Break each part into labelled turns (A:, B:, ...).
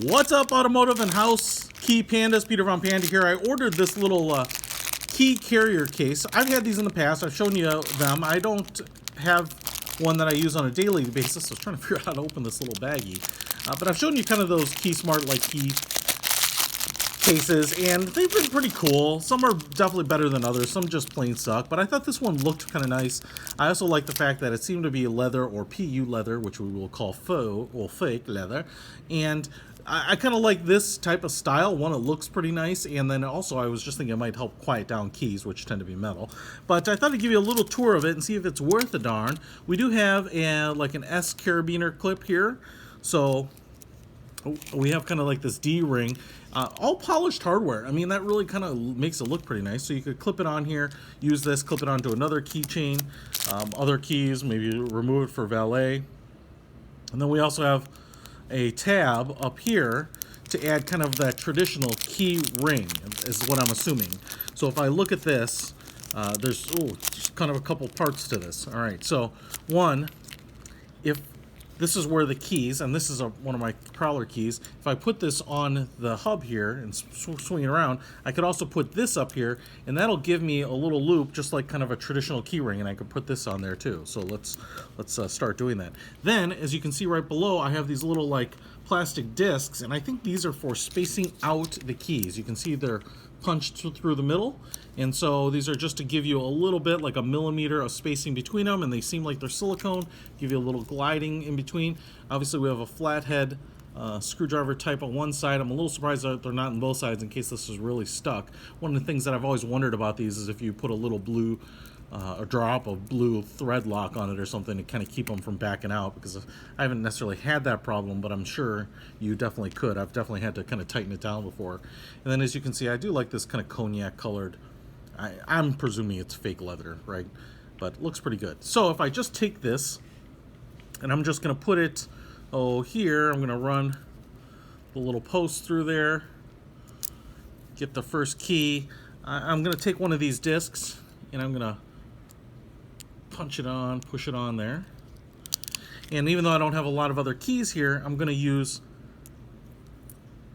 A: What's up, automotive and house key pandas? Peter von Panda here. I ordered this little key carrier case. I've had these in the past. I've shown you them. I don't have one that I use on a daily basis. I was trying to figure out how to open this little baggie. But I've shown you kind of those Key Smart like key cases, and they've been pretty cool. Some are definitely better than others. Some just plain suck. But I thought this one looked kind of nice. I also like the fact that it seemed to be leather, or PU leather, which we will call faux or fake leather. And I kind of like this type of style. One, it looks pretty nice, and then also I was just thinking it might help quiet down keys, which tend to be metal. But I thought I'd give you a little tour of it and see if it's worth a darn. We do have like an S carabiner clip here, so we have kind of like this D-ring, all polished hardware. I mean, that really kind of makes it look pretty nice. So you could clip it on here, use this, clip it onto another keychain, other keys, maybe remove it for valet. And then we also have a tab up here to add kind of that traditional key ring, is what I'm assuming. So if I look at this, there's just kind of a couple parts to this. All right, so one, if this is where the keys, and this is one of my prowler keys. If I put this on the hub here and swing it around, I could also put this up here, and that'll give me a little loop, just like kind of a traditional key ring, and I could put this on there too. So let's start doing that. Then, as you can see right below, I have these little like plastic discs, and I think these are for spacing out the keys. You can see they're punched through the middle, and so these are just to give you a little bit, like a millimeter of spacing between them, and they seem like they're silicone, give you a little gliding in between. Obviously we have a flathead screwdriver type on one side. I'm a little surprised that they're not on both sides in case this is really stuck. One of the things that I've always wondered about these is if you put a little blue a drop of blue thread lock on it or something to kind of keep them from backing out, because I haven't necessarily had that problem, but I'm sure you definitely could. I've definitely had to kind of tighten it down before. And then as you can see, I do like this kind of cognac colored, I'm presuming it's fake leather, right? But it looks pretty good. So if I just take this and I'm just going to put it here, I'm going to run the little post through there, get the first key. I'm going to take one of these discs and I'm going to punch it on, push it on there. And even though I don't have a lot of other keys here, I'm going to use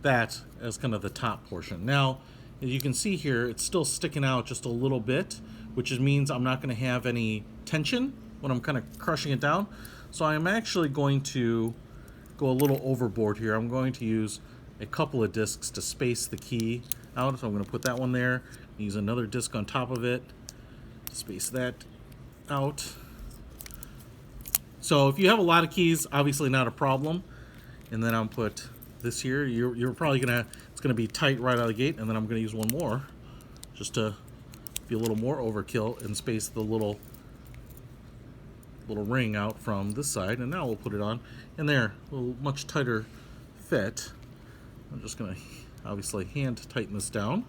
A: that as kind of the top portion. Now, as you can see here, it's still sticking out just a little bit, which means I'm not going to have any tension when I'm kind of crushing it down. So I'm actually going to go a little overboard here. I'm going to use a couple of discs to space the key out. So I'm going to put that one there, use another disc on top of it, space that out. So if you have a lot of keys, obviously not a problem. And then I'll put this here. You're probably it's gonna be tight right out of the gate, and then I'm gonna use one more just to be a little more overkill and space the little ring out from this side. And now we'll put it on, and there, a little much tighter fit. I'm just gonna obviously hand tighten this down.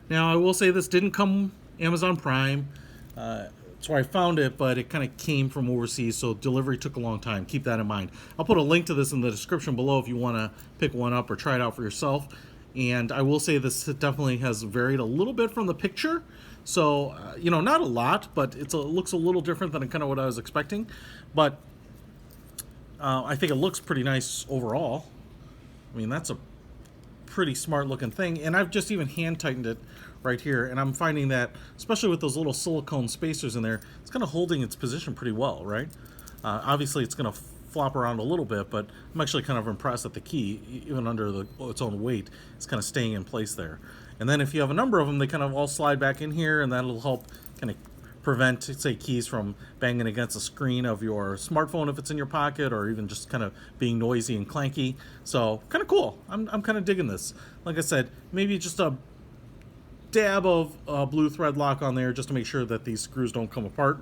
A: Now I will say this didn't come Amazon Prime. That's where I found it, but it kind of came from overseas, so delivery took a long time. Keep that in mind. I'll put a link to this in the description below if you want to pick one up or try it out for yourself. And I will say this definitely has varied a little bit from the picture. So, not a lot, but it looks a little different than kind of what I was expecting. But I think it looks pretty nice overall. I mean, that's a pretty smart looking thing, and I've just even hand tightened it right here, and I'm finding that especially with those little silicone spacers in there, it's kind of holding its position pretty well, right? Obviously it's going to flop around a little bit, but I'm actually kind of impressed that the key, even under its own weight, is kind of staying in place there. And then if you have a number of them, they kind of all slide back in here, and that'll help kind of prevent, say, keys from banging against the screen of your smartphone if it's in your pocket, or even just kind of being noisy and clanky. So kind of cool. I'm kind of digging this. Like I said, maybe just a dab of blue thread lock on there just to make sure that these screws don't come apart.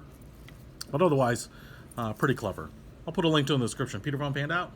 A: But otherwise, pretty clever. I'll put a link to it in the description. Peter von Panda out.